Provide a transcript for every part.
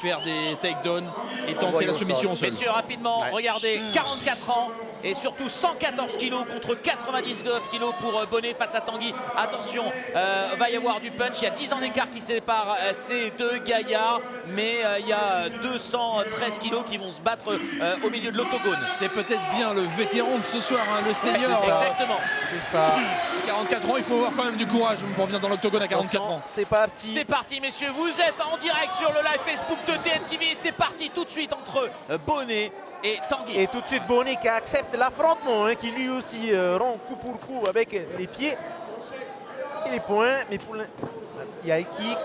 faire des takedowns et tenter la soumission au sol. Messieurs, rapidement, regardez, 44 ans et surtout 114 kilos contre 99 kilos pour Bonnet face à Tanguy. Attention, va y avoir du punch. Il y a 10 ans d'écart qui sépare ces deux gaillards, mais il y a 213 kilos qui vont se battre au milieu de l'octogone. C'est peut-être bien le vétéran de ce soir, hein, le senior. Exactement. C'est ça. 44 ans, il faut avoir quand même du courage pour venir dans l'octogone à 44 ans. C'est parti. C'est parti, messieurs. Vous êtes en direct sur le live Facebook de TNTV. C'est parti tout de suite entre Bonnet et Tanguy. Et tout de suite Bonnet qui accepte l'affrontement, hein, qui lui aussi rend coup pour coup avec les pieds et les poings. Mais pour il y a un kick.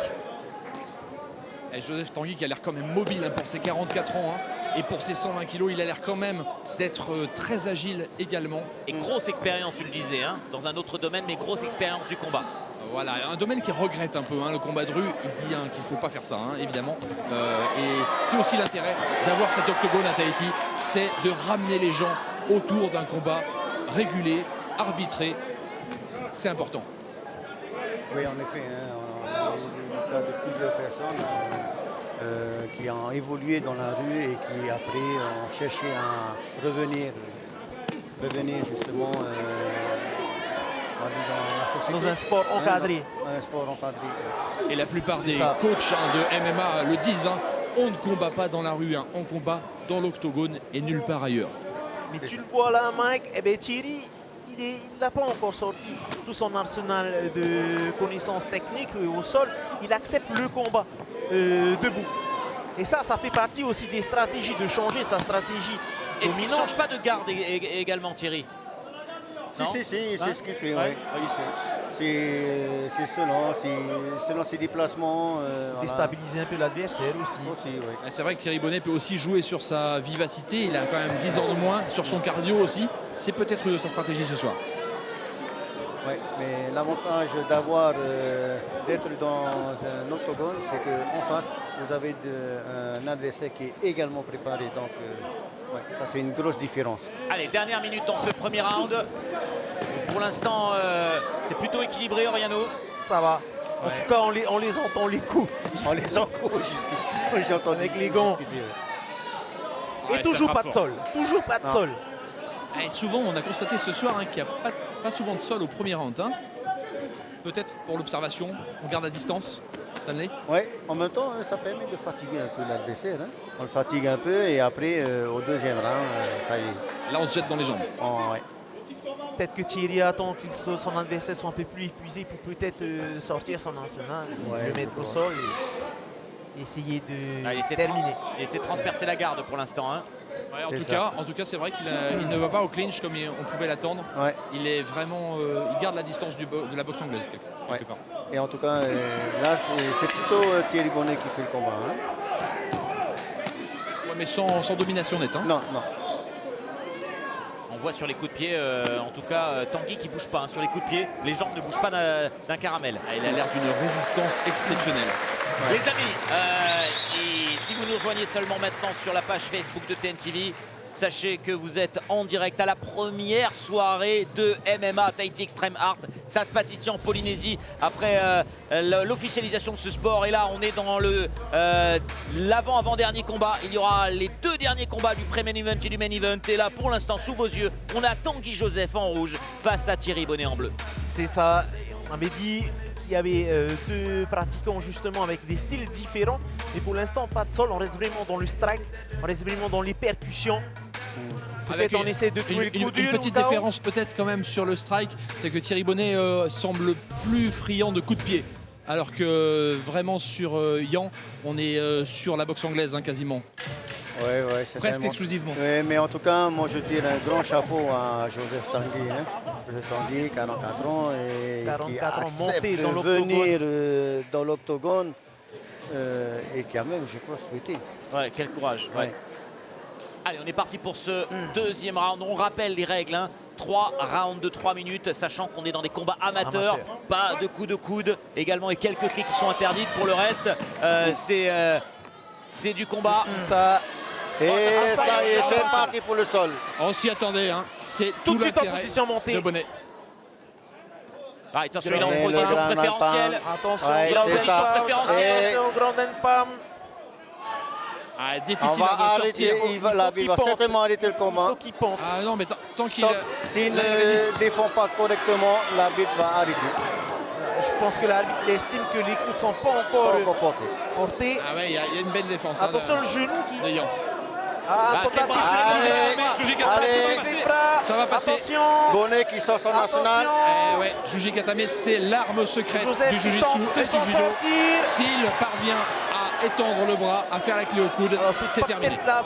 Et Joseph Tanguy qui a l'air quand même mobile, hein, pour ses 44 ans, hein, et pour ses 120 kilos, il a l'air quand même d'être très agile également. Et grosse expérience, tu le disais, hein, dans un autre domaine, mais grosse expérience du combat. Voilà, un domaine qui regrette un peu, hein, le combat de rue. Il dit, hein, qu'il ne faut pas faire ça, hein, évidemment. Et c'est aussi l'intérêt d'avoir cet octogone à Tahiti, c'est de ramener les gens autour d'un combat régulé, arbitré. C'est important. Oui, en effet, hein, on a eu le cas de plusieurs personnes qui ont évolué dans la rue et qui après ont cherché à revenir justement dans la société. Dans un sport encadré. Dans un sport encadré. Et la plupart des ça. coachs, hein, de MMA le disent, hein, on ne combat pas dans la rue, hein, on combat dans l'octogone et nulle part ailleurs. Mais tu le vois là, Mike, eh bien, Thierry, il n'a pas encore sorti tout son arsenal de connaissances techniques au sol. Il accepte le combat debout. Et ça fait partie aussi des stratégies, de changer sa stratégie. Est-ce qu'il ne change pas de garde également, Thierry? Si, c'est ce qu'il fait, ouais. Oui, c'est selon ses déplacements. Déstabiliser un peu l'adversaire aussi. Ouais. C'est vrai que Thierry Bonnet peut aussi jouer sur sa vivacité. Il a quand même 10 ans de moins, sur son cardio aussi. C'est peut-être sa stratégie ce soir. Oui, mais l'avantage d'être dans un octogone, c'est qu'en face, vous avez un adversaire qui est également préparé. Donc, ça fait une grosse différence. Allez, dernière minute dans ce premier round. Pour l'instant, c'est plutôt équilibré, Oriano. Ça va. En tout cas, on les entend les coups. On les entend jusqu'ici. Oui, j'ai entendu Avec les gants. jusqu'ici, ouais. Et Ouais, toujours ça pas frappe de fort. sol. Toujours pas de sol. Et souvent, on a constaté ce soir, hein, qu'il n'y a pas souvent de sol au premier round, hein. Peut-être pour l'observation, on garde à distance. Stanley. Oui, en même temps, ça permet de fatiguer un peu l'adversaire. Hein. On le fatigue un peu et après, au deuxième round, ça y est. Là, on se jette dans les jambes. Ouais. Peut-être que Thierry attend que son adversaire soit un peu plus épuisé pour peut-être sortir son arsenal, le mettre au sol et essayer de terminer. Il essaie de transpercer la garde pour l'instant. Hein. Ouais, en tout cas, c'est vrai qu'il ne va pas au clinch comme on pouvait l'attendre. Ouais. Il est vraiment, il garde la distance de la boxe anglaise quelque part. Et en tout cas, là, c'est plutôt Thierry Bonnet qui fait le combat. Hein. Ouais, mais sans domination nette. Hein. Non. On voit sur les coups de pied, en tout cas, Tanguy qui ne bouge pas, hein, sur les coups de pied. Les jambes ne bougent pas d'un caramel. Ah, il a l'air d'une résistance exceptionnelle. Ouais. Les amis, et si vous nous rejoignez seulement maintenant sur la page Facebook de TNTV, sachez que vous êtes en direct à la première soirée de MMA Tahiti Extreme Art. Ça se passe ici en Polynésie après l'officialisation de ce sport. Et là, on est dans l'avant-avant-dernier combat. Il y aura les deux derniers combats du pré-main event et du main event. Et là, pour l'instant, sous vos yeux, on a Tanguy Joseph en rouge face à Thierry Bonnet en bleu. C'est ça. On avait dit qu'il y avait deux pratiquants justement avec des styles différents. Mais pour l'instant, pas de sol. On reste vraiment dans le strike. On reste vraiment dans les percussions. Peut-être on essaie de trouver une petite différence peut-être quand même sur le strike, c'est que Thierry Bonnet semble plus friand de coups de pied. Alors que vraiment sur Yan, on est sur la boxe anglaise, hein, quasiment. Ouais, presque exclusivement. Ouais, mais en tout cas, moi je tire un grand chapeau à Joseph Tanguy. Hein. Joseph Tanguy, 44 ans, et 44 qui accepte de venir dans l'octogone et qui a même, je crois, souhaité. Ouais, quel courage. Ouais. Allez, on est parti pour ce deuxième round. On rappelle les règles, hein. 3 rounds de 3 minutes, sachant qu'on est dans des combats amateurs. Pas de coups de coude, également, et quelques clés qui sont interdites. Pour le reste, c'est du combat. Ça. Et ça y est, c'est parti pour le sol. On s'y attendait, hein. C'est tout de suite en position montée de Bonnet. Ah, attention, il est en position préférentielle. Attention, il est en position préférentielle. Attention, Grand Palm. Ah, difficile à ressortir. L'arbitre va certainement arrêter le Il combat. faut qu'il pompe. Ah non, mais tant qu'il S'il là, il ne résiste. défend pas correctement, l'arbitre va arrêter. Je pense que l'arbitre estime que les coups ne sont pas encore Pas encore porté. portés. Ah ouais, il y a une belle défense. Attention hein, le genou qui... de Yang. Ah, quel tentative bras, de allez, Jujé Jujé Katame, Katame, avec les bras. ça va passer. Attention. Bonnet qui sort son national. Eh ouais, Jujé Katame, c'est l'arme secrète Joseph du qui Jiu-Jitsu tente de et s'en du judo. sortir. S'il parvient à étendre le bras, à faire la clé au coude, Alors, c'est pas terminé. peut-être là.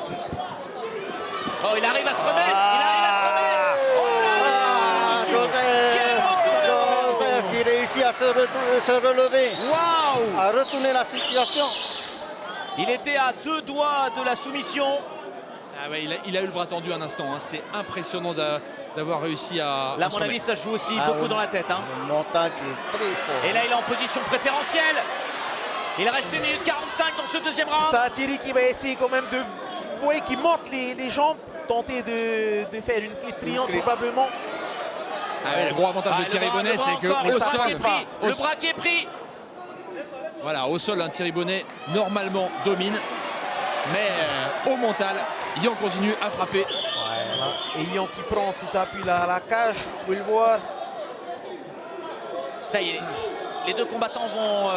Oh, il arrive à se remettre. Il arrive à se remettre. Oh là là. Joseph qui réussit à se relever, Waouh. à retourner la situation. Il était à 2 doigts de la soumission. Ah ouais, il a eu le bras tendu un instant. Hein. C'est impressionnant d'avoir réussi à. Là, à se mon avis, remettre. ça joue aussi Ah beaucoup oui. dans la tête. Hein. Le mental qui est très fort. Et là, il est en position préférentielle. Il reste 1 minute 45 dans ce deuxième round. C'est ça, Thierry qui va essayer quand même de... Oui, qui monte les jambes, tenter de faire une flip triangle probablement. Ah ouais, le gros avantage de le Thierry bras, Bonnet, le bras c'est encore, qu'au le bras qui sol, est pris. Le bras qui est pris. voilà, au sol, un Thierry Bonnet normalement domine, mais au mental, Yang continue à frapper. Voilà. Et Yang qui prend ses appuis là à la cage, vous pouvez le voir. Ça y est, les deux combattants vont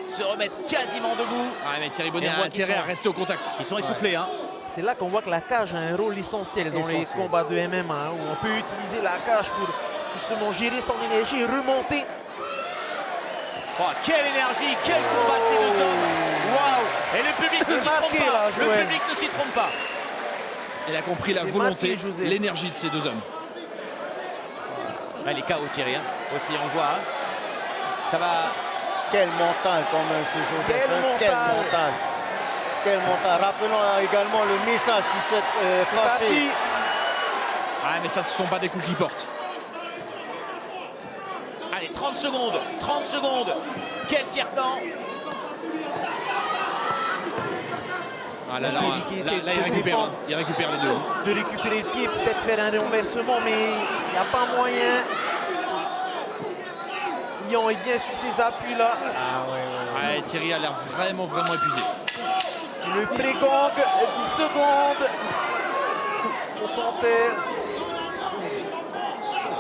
se remettre quasiment debout. Ah, mais Thierry Bonnet Et on a voit qu'ils intérêt sont- à rester au contact. Ils sont essoufflés. Hein. C'est là qu'on voit que la cage a un rôle essentiel dans les Essentiel. combats de MMA, hein, où on peut utiliser la cage pour justement gérer son énergie et remonter. Oh, quelle énergie, quel combat de ces deux hommes. Waouh. Et le public ne s'y trompe Marqué, pas. là, Le Joël. public ne s'y trompe pas. Il a compris la Il est volonté, marqué, Joseph. l'énergie de ces deux hommes. Ah, il est KO Thierry. Hein. Aussi, on voit. Hein. Ça va. Quel mental quand même ce Joseph. Quel hein. mental. Quel mental. Quel mental. Rappelons également le message qui souhaite passer. Parti. Ah, mais ça, ce ne sont pas des coups qui portent. Allez, 30 secondes. 30 secondes. Quel tire-temps. Ah, là, Thierry qui essaie de il se récupère, défendre. hein. Il récupère les deux. De récupérer le pied, peut-être faire un renversement, mais il n'y a pas moyen. Yang est bien sur ses appuis là. Ah ouais, ouais, ouais. Ah, Thierry a l'air vraiment épuisé. Le pré-gang, 10 secondes. Au compteur.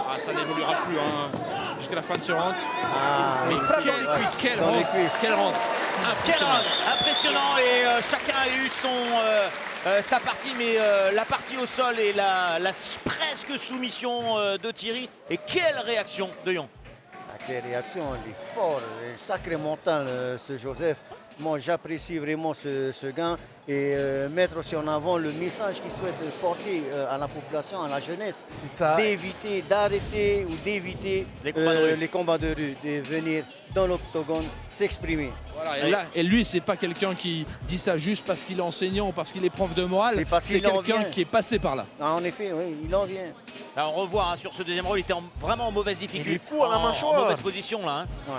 Ah, ça n'évoluera plus hein, jusqu'à la fin de ce round. Ah, Mais oui, quel ouais. Dans round, les cuisses. quel round. Quel Impressionnant. round. Impressionnant. Et chacun a eu sa partie, mais la partie au sol et la presque soumission de Thierry. Et quelle réaction de Yang. Ah, quelle réaction, il est fort, il est sacré mental ce Joseph. Moi j'apprécie vraiment ce gars et mettre aussi en avant le message qu'il souhaite porter à la population, à la jeunesse. C'est ça. D'éviter, d'arrêter ou d'éviter Les combats de rue. les combats de rue, de venir dans l'octogone s'exprimer. Voilà, et lui, c'est pas quelqu'un qui dit ça juste parce qu'il est enseignant ou parce qu'il est prof de morale. C'est parce C'est qu'il en quelqu'un vient. qui est passé par là. Ah, en effet, oui, il en vient. Là, on revoit hein, sur ce deuxième round, il était vraiment en mauvaise difficulté. Il est fou à la en mâchoire. mauvaise position là. Hein. Ouais.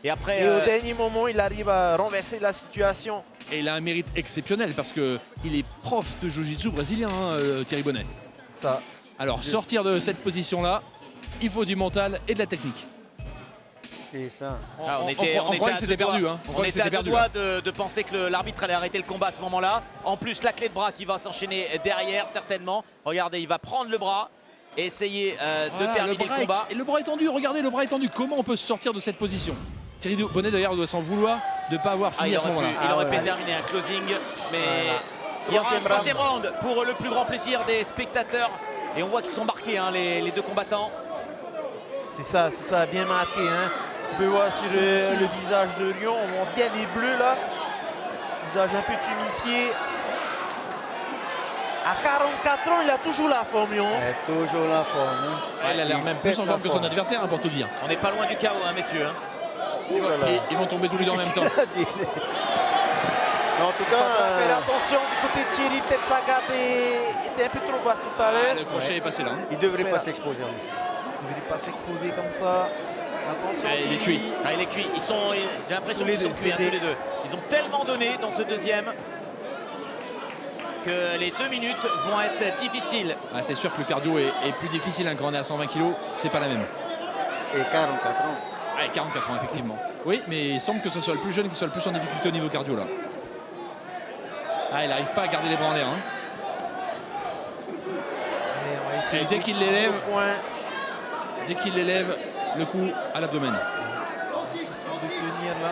Et après, Et au dernier moment, il arrive à renverser la situation. Et il a un mérite exceptionnel parce qu'il est prof de Jiu-Jitsu brésilien, hein, Thierry Bonnet. Ça. Alors, sortir de cette position-là, il faut du mental et de la technique. Et ça. là, on croyait que à c'était deux doigts. perdu, hein. On On croyait que était à c'était deux perdu, doigts de penser que l'arbitre allait arrêter le combat à ce moment-là. En plus, la clé de bras qui va s'enchaîner derrière, certainement. Regardez, il va prendre le bras et essayer de Voilà, terminer le combat. Et le bras est tendu, regardez, le bras est tendu. Comment on peut sortir de cette position? Thierry Bonnet d'ailleurs doit s'en vouloir de ne pas avoir fini à ce moment-là. Il aurait pu ouais. terminer un closing, mais Voilà. il y aura un Troisième troisième round pour le plus grand plaisir des spectateurs. Et on voit qu'ils sont marqués, hein, les deux combattants. C'est ça, bien marqué. Hein. On peut voir sur le visage de Lyon, on voit bien les bleus là. Visage un peu tumifié. À 44 ans, il a toujours la forme, Lyon. Elle est toujours la forme. Hein. Elle a l'air même plus en forme que son adversaire, hein, pour tout dire. On n'est pas loin du chaos, hein, messieurs. Hein. Oh là là. Et ils vont tomber tous les deux en même temps. Difficile à dire. Mais en tout Il cas, faut faire attention du côté de Thierry. Peut-être sa garde était un peu trop basse tout à l'heure. Le crochet est passé là. Hein. il ne devrait pas Voilà. s'exposer en effet. Il ne voulait pas s'exposer comme ça. Attention, Ah, il est Thierry. cuit. Ah, il est cuit. J'ai l'impression Tous les qu'ils sont deux, cuits, hein, c'est tous les deux. Ils ont tellement donné dans ce deuxième que les 2 minutes vont être difficiles. Ah, c'est sûr que le cardio est plus difficile hein, quand on est à 120 kg, c'est pas la même. Et 44 ans. Ah, 44 ans effectivement. Oui, mais il semble que ce soit le plus jeune qui soit le plus en difficulté au niveau cardio là. Ah, il n'arrive pas à garder les bras en l'air. Hein. Allez, on va essayer Et dès de- qu'il l'élève, point. dès qu'il l'élève, le coup à l'abdomen. Difficile de tenir là.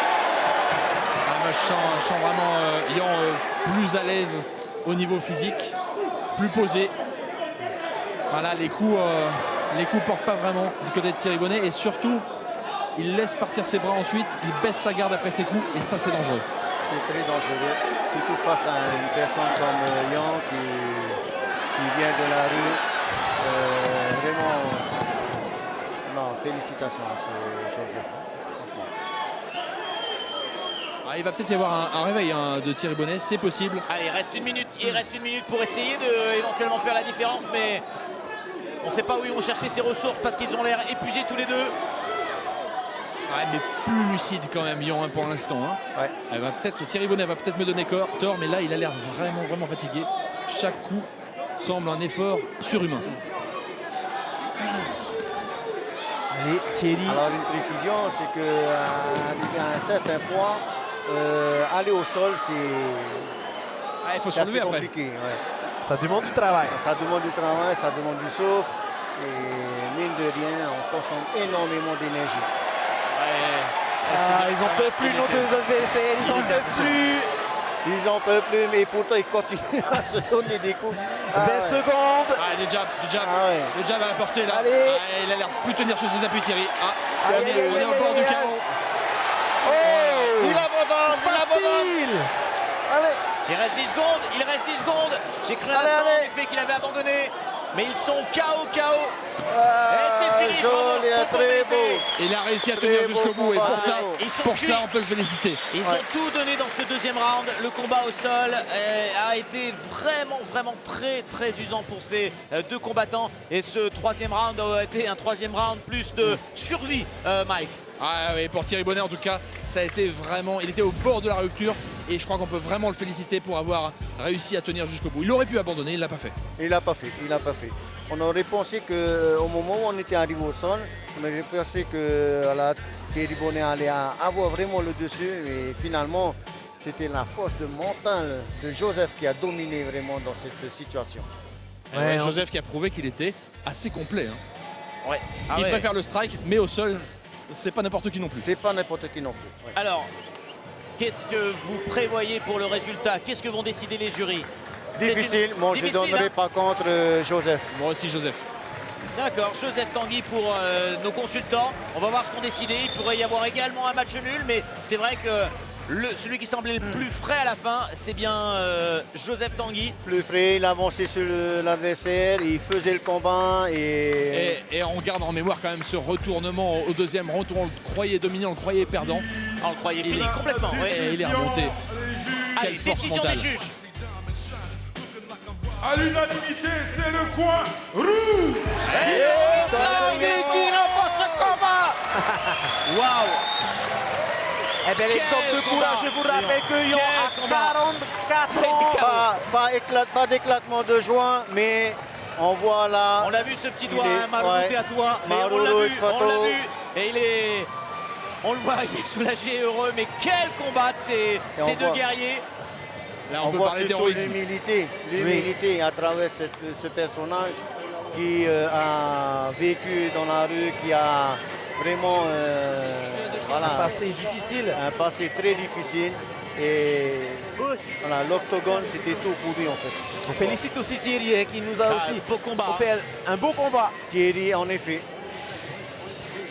Ah, moi, je sens vraiment Yan plus à l'aise au niveau physique, plus posé. Voilà, les coups portent pas vraiment du côté de Thierry Bonnet et surtout, il laisse partir ses bras ensuite, il baisse sa garde après ses coups et ça c'est dangereux. C'est très dangereux, surtout face à une personne comme Yan qui vient de la rue. Vraiment, non, félicitations à ce Joseph. Franchement. Ah, il va peut-être y avoir un réveil hein, de Thierry Bonnet, c'est possible. Allez, il reste une minute pour essayer de éventuellement faire la différence, mais on ne sait pas où ils vont chercher ses ressources parce qu'ils ont l'air épuisés tous les deux. Ouais, mais plus lucide quand même Yan hein, pour l'instant. Hein. Ouais. Thierry Bonnet va peut-être me donner tort, mais là il a l'air vraiment fatigué. Chaque coup semble un effort surhumain. Allez, Thierry. Alors une précision, c'est qu'à un certain point, aller au sol, Ah, il faut se c'est assez relever après. compliqué. Ouais. Ça demande du travail. Ça demande du travail, ça demande du souffle. Et mine de rien, on consomme énormément d'énergie. Ah, ils en peuvent plus, nos deux adversaires. Ils en peuvent plus. Ils en peuvent plus, mais pourtant ils continuent à se donner des coups. 20 secondes. Ah, du jab. Ah ouais. Le jab à la portée là. Allez. Ah, il a l'air plus tenir sur ses appuis Thierry. Ah, Aïe, on est aïe, aïe, au bord aïe, du aïe. chaos. Oh, Il abandonne. Allez. il reste 10 secondes. Il reste 10 secondes. J'ai cru un Allez, instant allez. en effet qu'il avait abandonné. Mais ils sont KO. Ah, c'est fini, joli, bravo, très faut beau. Il a réussi à Très tenir beau jusqu'au bout et combat, pour ça, très beau. Ils sont pour cuits. ça on peut le féliciter. Ils ont tout donné dans ce deuxième round. Le combat au sol a été vraiment très usant pour ces deux combattants. Et ce troisième round a été un troisième round plus de survie, Mike. Ah oui, pour Thierry Bonnet en tout cas, ça a été vraiment, il était au bord de la rupture et je crois qu'on peut vraiment le féliciter pour avoir réussi à tenir jusqu'au bout. Il aurait pu abandonner, il l'a pas fait. Il n'a pas fait. On aurait pensé qu'au moment où on était arrivé au sol, mais j'ai pensé que voilà, Thierry Bonnet allait avoir vraiment le dessus, mais finalement, c'était la force de mental de Joseph qui a dominé vraiment dans cette situation. Ouais, Joseph qui a prouvé qu'il était assez complet. Hein. Ouais. Il préfère le strike, mais au sol, c'est pas n'importe qui non plus. C'est pas n'importe qui non plus. Ouais. Alors, qu'est-ce que vous prévoyez pour le résultat? Qu'est-ce que vont décider les jurys? Difficile, moi je Difficile, donnerai hein. par contre Joseph. Moi aussi Joseph. D'accord, Joseph Tanguy pour nos consultants. On va voir ce qu'on décide. Il pourrait y avoir également un match nul, mais c'est vrai que celui qui semblait le plus frais à la fin, c'est bien Joseph Tanguy. Plus frais, il avançait sur l'adversaire, il faisait le combat et... Et on garde en mémoire quand même ce retournement au deuxième round où on le croyait dominant, on le croyait perdant. On le croyait fini complètement. Et Ouais. il est remonté. Allez, Quelle force décision mentale. des juges. À l'unanimité, c'est le coin rouge. Tanguy qui remporte ce combat. Waouh! Eh bien, l'exemple de Quel courage, combat. je vous rappelle que Yan Quel a combat. 44 ans. Pas d'éclatement de joie, mais on voit là... On a vu ce petit doigt, Il est- hein, Maroulou, ouais. t'es à toi. Mais on Maroulou l'a et vu, Fato. on l'a vu. Et il est... On le voit, il est soulagé et heureux. Mais quel combat de ces on deux voit- guerriers. Là On on peut voit parler surtout terrorisme. l'humilité à travers ce personnage qui a vécu dans la rue, qui a vraiment voilà, Un passé difficile. un passé très difficile. Et voilà, l'octogone, c'était tout pour lui en fait. On félicite aussi Thierry hein, qui nous a aussi beau combat. offert un beau combat. Thierry, en effet,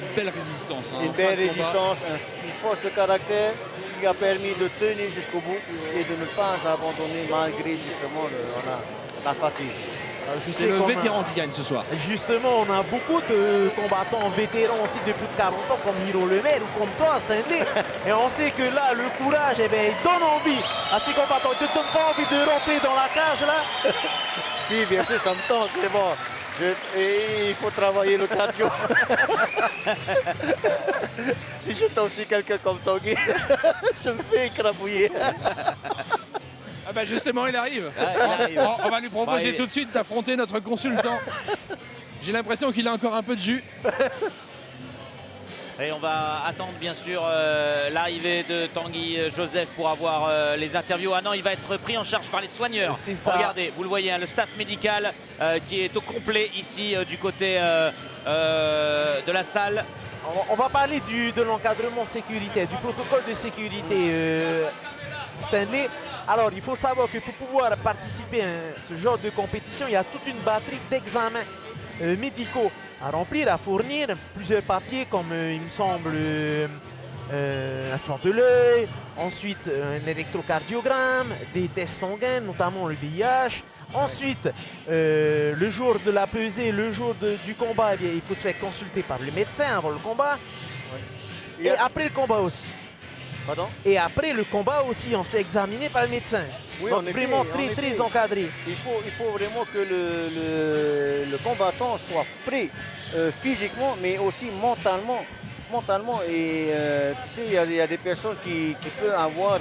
Une belle résistance. Hein, une en belle fin de combat. résistance, une force de caractère qui a permis de tenir jusqu'au bout et de ne pas abandonner malgré justement la fatigue. C'est le vétéran qui gagne ce soir. Justement, on a beaucoup de combattants vétérans aussi de plus de 40 ans comme Miro Lemaire ou comme toi, Stanley. Et on sait que là, le courage, eh bien, il donne envie à ces combattants. Il ne te donne pas envie de rentrer dans la cage là. Si, bien sûr, ça me tente, mais bon, et il faut travailler le cardio. Si j'étais aussi quelqu'un comme Tanguy, je me fais écrabouiller. Ah bah justement il arrive. il arrive. On va lui proposer Bah, tout de suite d'affronter notre consultant. J'ai l'impression qu'il a encore un peu de jus. Et on va attendre bien sûr l'arrivée de Tanguy Joseph pour avoir les interviews. Ah non, il va être pris en charge par les soigneurs. Regardez, vous le voyez, hein, le staff médical qui est au complet ici du côté de la salle. On va parler de l'encadrement sécuritaire, du protocole de sécurité Stanley. Alors, il faut savoir que pour pouvoir participer à ce genre de compétition, il y a toute une batterie d'examens médicaux à remplir, à fournir. Plusieurs papiers comme, il me semble, un fond de l'œil, ensuite un électrocardiogramme, des tests sanguins, notamment le VIH. Ensuite, le jour de la pesée, le jour du combat, eh bien, il faut se faire consulter par le médecin avant le combat. Oui. Et après le combat aussi. Pardon? Et après le combat aussi, on se fait examiner par le médecin. Oui, donc vraiment très encadré. Il faut vraiment que le combattant soit prêt physiquement, mais aussi mentalement. Et tu sais, il y a des personnes qui peuvent avoir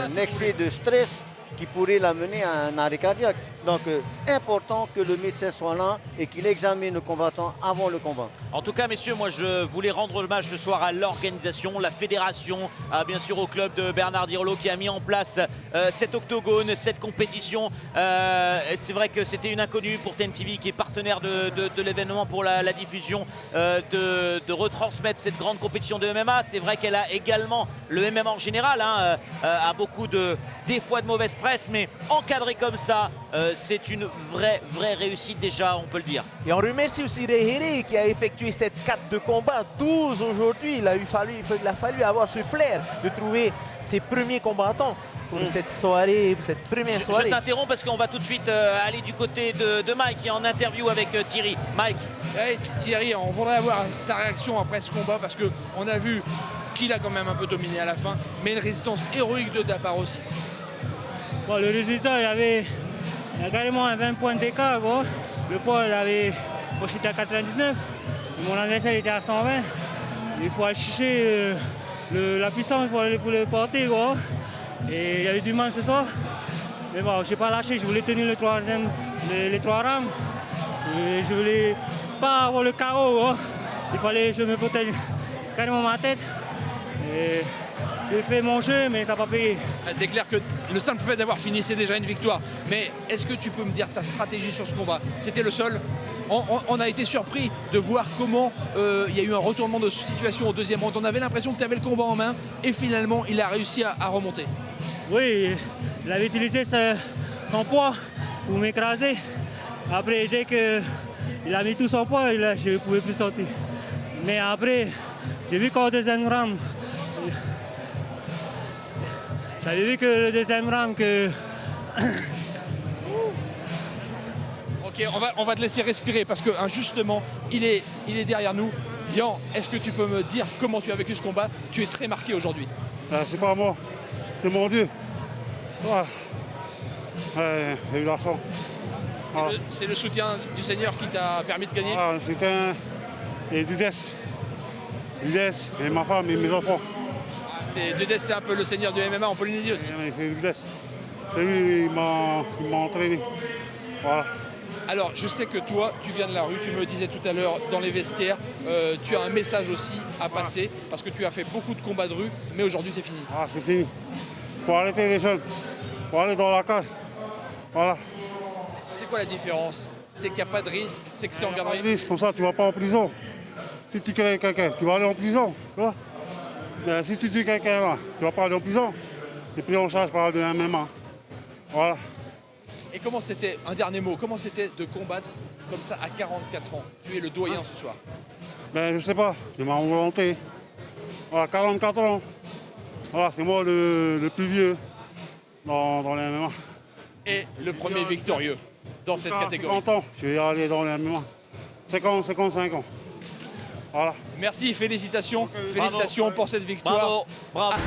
un excès de stress qui pourrait l'amener à un arrêt cardiaque. Donc c'est important que le médecin soit là et qu'il examine le combattant avant le combat. En tout cas, messieurs, moi je voulais rendre hommage ce soir à l'organisation, la fédération, bien sûr au club de Bernard Dirlo qui a mis en place cet octogone, cette compétition. C'est vrai que c'était une inconnue pour TNTV qui est partenaire de l'événement pour la diffusion, de retransmettre cette grande compétition de MMA. C'est vrai qu'elle a également, le MMA en général, hein, a beaucoup des fois de mauvaise presse, mais encadré comme ça, c'est une vraie réussite déjà, on peut le dire. Et on remercie aussi Rehere qui a effectué cette carte de combat 12 aujourd'hui. Il a fallu avoir ce flair de trouver ses premiers combattants pour cette soirée, cette première soirée. Je t'interromps parce qu'on va tout de suite aller du côté de Mike qui est en interview avec Thierry. Mike. Hey, Thierry, on voudrait avoir ta réaction après ce combat parce qu'on a vu qu'il a quand même un peu dominé à la fin, mais une résistance héroïque de ta part aussi. Bon, le résultat, il y a carrément un 20 points d'écart. Le poids, j'étais à 99. Mon adversaire était à 120. Il faut aller chercher la puissance pour le porter. Et il y avait du mal ce soir. Mais bon, je n'ai pas lâché. Je voulais tenir les trois rounds. Je ne voulais pas avoir le KO. Il fallait que je me protège carrément ma tête. Et j'ai fait mon jeu, mais ça n'a pas payé. C'est clair que le simple fait d'avoir fini, c'est déjà une victoire. Mais est-ce que tu peux me dire ta stratégie sur ce combat? C'était le seul. On a été surpris de voir comment il y a eu un retournement de situation au deuxième round. On avait l'impression que tu avais le combat en main et finalement, il a réussi à remonter. Oui, il avait utilisé son poids pour m'écraser. Après, dès qu'il a mis tout son poids, je ne pouvais plus sortir. Mais après, j'ai vu qu'au deuxième round, j'avais vu que le deuxième round que... Ok, on va te laisser respirer parce que justement, il est derrière nous. Yan, est-ce que tu peux me dire comment tu as vécu ce combat? Tu es très marqué aujourd'hui. C'est pas moi, c'est mon Dieu. J'ai eu la chance. C'est le soutien du Seigneur qui t'a permis de gagner? Et Dudès et ma femme et mes enfants. Dudès, c'est un peu le seigneur du MMA en Polynésie aussi. C'est Dudès. C'est lui, il m'a entraîné. Voilà. Alors, je sais que toi, tu viens de la rue, tu me le disais tout à l'heure dans les vestiaires. Tu as un message aussi à passer parce que tu as fait beaucoup de combats de rue, mais aujourd'hui, c'est fini. C'est fini. Il faut arrêter les jeunes. Il faut aller dans la cage. Voilà. C'est quoi la différence? C'est qu'il n'y a pas de risque, c'est que c'est encadré. Il n'y a pas de risque, comme ça, tu ne vas pas en prison. Si tu crées quelqu'un, tu vas aller en prison. Tu vois. Mais si tu tues quelqu'un là, tu ne vas pas aller en prison. Tu es pris en charge par le MMA. Voilà. Et comment c'était, un dernier mot, comment c'était de combattre comme ça à 44 ans? Tu es le doyen ce soir. Ben, je ne sais pas, c'est ma volonté. Voilà, 44 ans. Voilà, c'est moi le plus vieux dans les MMA. Et le premier victorieux dans cette catégorie. 50 ans, je vais aller dans les MMA. 55 ans. Voilà. Merci, félicitations. Félicitations pour cette victoire. Bravo.